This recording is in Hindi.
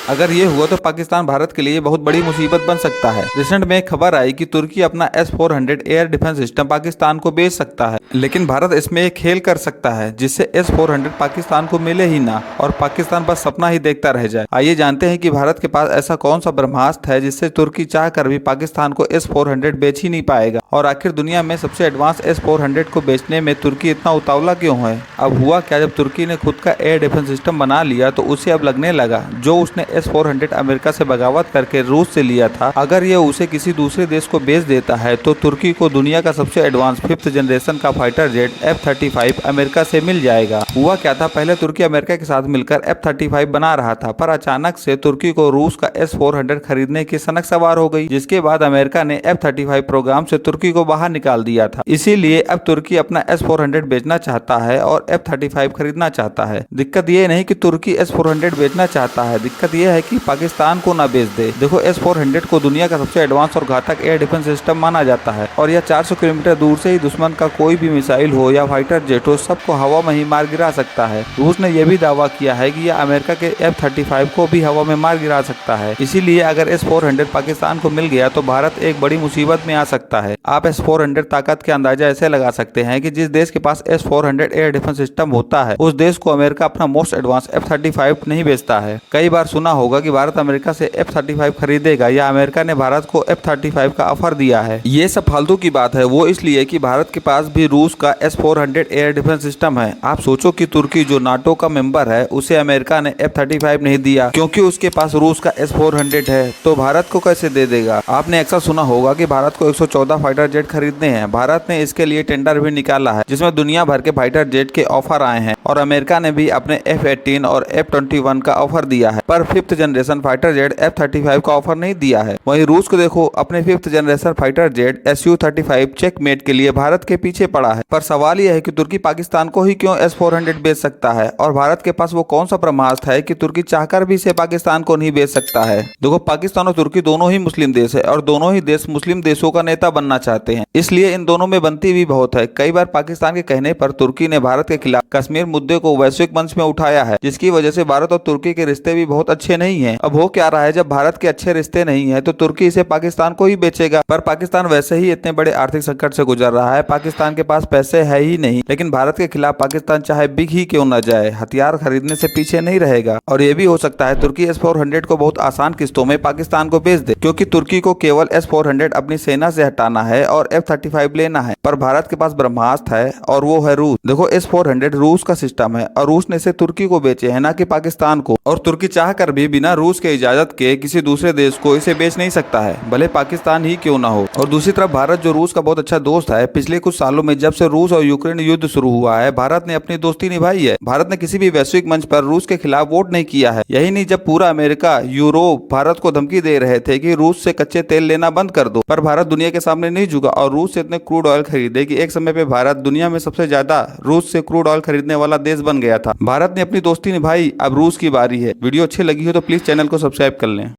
अगर ये हुआ तो पाकिस्तान भारत के लिए बहुत बड़ी मुसीबत बन सकता है। रिसेंट में एक खबर आई कि तुर्की अपना S-400 air defence system Pakistan को बेच सकता है, लेकिन भारत इसमें एक खेल कर सकता है जिससे S-400 पाकिस्तान को मिले ही ना और पाकिस्तान बस सपना ही देखता रह जाए। आइए जानते हैं कि भारत के पास ऐसा कौन सा ब्रह्मास्त्र है जिससे तुर्की चाह कर भी पाकिस्तान को S-400 बेच ही नहीं पाएगा। और आखिर दुनिया में सबसे एडवांस S-400 को बेचने में तुर्की इतना उतावला क्यों है? अब हुआ क्या, जब तुर्की ने खुद का एयर डिफेंस सिस्टम बना लिया तो उसे अब लगने लगा जो उसने S-400 अमेरिका से बगावत करके रूस से लिया था, अगर ये उसे किसी दूसरे देश को बेच देता है तो तुर्की को दुनिया का सबसे एडवांस 5th जनरेशन का फाइटर जेट F-35 अमेरिका से मिल जाएगा। हुआ क्या था, पहले तुर्की अमेरिका के साथ मिलकर F-35 बना रहा था, पर अचानक से तुर्की को रूस का S-400 खरीदने की सनक सवार हो गई, जिसके बाद अमेरिका ने F-35 प्रोग्राम से तुर्की को बाहर निकाल दिया था। इसीलिए अब तुर्की अपना S-400 बेचना चाहता है और F-35 खरीदना चाहता है। दिक्कत ये नहीं कि तुर्की S-400 बेचना चाहता है, दिक्कत यह है कि पाकिस्तान को ना बेच दे। देखो, S-400 को दुनिया का सबसे एडवांस और घातक एयर डिफेंस सिस्टम माना जाता है और यह 400 किलोमीटर दूर से ही दुश्मन का कोई भी मिसाइल हो या फाइटर जेट हो, सबको हवा में ही मार गिरा सकता है। रूस ने यह भी दावा किया है कि यह अमेरिका के F-35 को भी हवा में मार गिरा सकता है। इसीलिए अगर S-400 पाकिस्तान को मिल गया तो भारत एक बड़ी मुसीबत में आ सकता है। आप S-400 ताकत के अंदाजा ऐसे लगा सकते हैं कि जिस देश के पास S-400 एयर डिफेंस सिस्टम होता है उस देश को अमेरिका अपना मोस्ट एडवांस F-35 नहीं बेचता है। कई बार सुना होगा कि भारत अमेरिका से F-35 खरीदेगा या अमेरिका ने भारत को F-35 का ऑफर दिया है। ये सब फालतू की बात है, वो इसलिए कि भारत के पास भी रूस का S-400 एयर डिफेंस सिस्टम है। आप सोचो कि तुर्की जो नाटो का मेंबर है उसे अमेरिका ने F-35 नहीं दिया क्योंकि उसके पास रूस का S-400 है, तो भारत को कैसे दे देगा? आपने अक्सर सुना होगा कि भारत को 114 फाइटर जेट खरीदने हैं। भारत ने इसके लिए टेंडर भी निकाला है जिसमें दुनिया भर के फाइटर जेट के ऑफर आए हैं और अमेरिका ने भी अपने F-18 और F-21 का ऑफर दिया है, पर 5th generation fighter jet F-35 का ऑफर नहीं दिया है। वहीं रूस को देखो, अपने 5th generation fighter jet Su-35 checkmate के लिए भारत के पीछे पड़ा है। पर सवाल यह है कि तुर्की पाकिस्तान को ही क्यों S-400 बेच सकता है और भारत के पास वो कौन सा ब्रह्मास्त्र है कि तुर्की चाहकर भी इसे पाकिस्तान को नहीं बेच सकता है? देखो, पाकिस्तान और तुर्की दोनों ही मुस्लिम देश है और दोनों ही देश मुस्लिम देशों का नेता बनना चाहते हैं, इसलिए इन दोनों में बनती भी बहुत है। कई बार पाकिस्तान के कहने पर तुर्की ने भारत के खिलाफ कश्मीर मुद्दे को वैश्विक मंच में उठाया है, जिसकी वजह से भारत और तुर्की के रिश्ते भी बहुत अच्छे नहीं है। अब हो क्या रहा है, जब भारत के अच्छे रिश्ते नहीं है तो तुर्की इसे पाकिस्तान को ही बेचेगा, पर पाकिस्तान वैसे ही इतने बड़े आर्थिक संकट से गुजर रहा है, पाकिस्तान के पास पैसे है ही नहीं। लेकिन भारत के खिलाफ पाकिस्तान चाहे बिक ही क्यों न जाए, हथियार खरीदने से पीछे नहीं रहेगा। और ये भी हो सकता है तुर्की S-400 को बहुत आसान किस्तों में पाकिस्तान को बेच दे, क्योंकि तुर्की को केवल S-400 अपनी सेना से हटाना है और F-35 लेना है। पर भारत के पास ब्रह्मास्त्र है और वो है रूस। देखो, S-400 रूस का सिस्टम है और रूस ने इसे तुर्की को बेचे है, ना कि पाकिस्तान को। और तुर्की चाह कर भी बिना रूस के इजाजत के किसी दूसरे देश को इसे बेच नहीं सकता है, भले पाकिस्तान ही क्यों ना हो। और दूसरी तरफ भारत, जो रूस का बहुत अच्छा दोस्त है, पिछले कुछ सालों में जब से रूस और यूक्रेन युद्ध शुरू हुआ है, भारत ने अपनी दोस्ती निभाई है। भारत ने किसी भी वैश्विक मंच पर रूस के खिलाफ वोट नहीं किया है। यही नहीं, जब पूरा अमेरिका, यूरोप भारत को धमकी दे रहे थे कि रूस से कच्चे तेल लेना बंद कर दो, पर भारत दुनिया के सामने नहीं झुका और रूस से इतने क्रूड ऑयल खरीदे कि एक समय पे भारत दुनिया में सबसे ज्यादा रूस से क्रूड ऑयल खरीदने वाला देश बन गया था। भारत ने अपनी दोस्ती निभाई, अब रूस की बारी है। वीडियो अच्छी लगी हो तो प्लीज चैनल को सब्सक्राइब कर लें।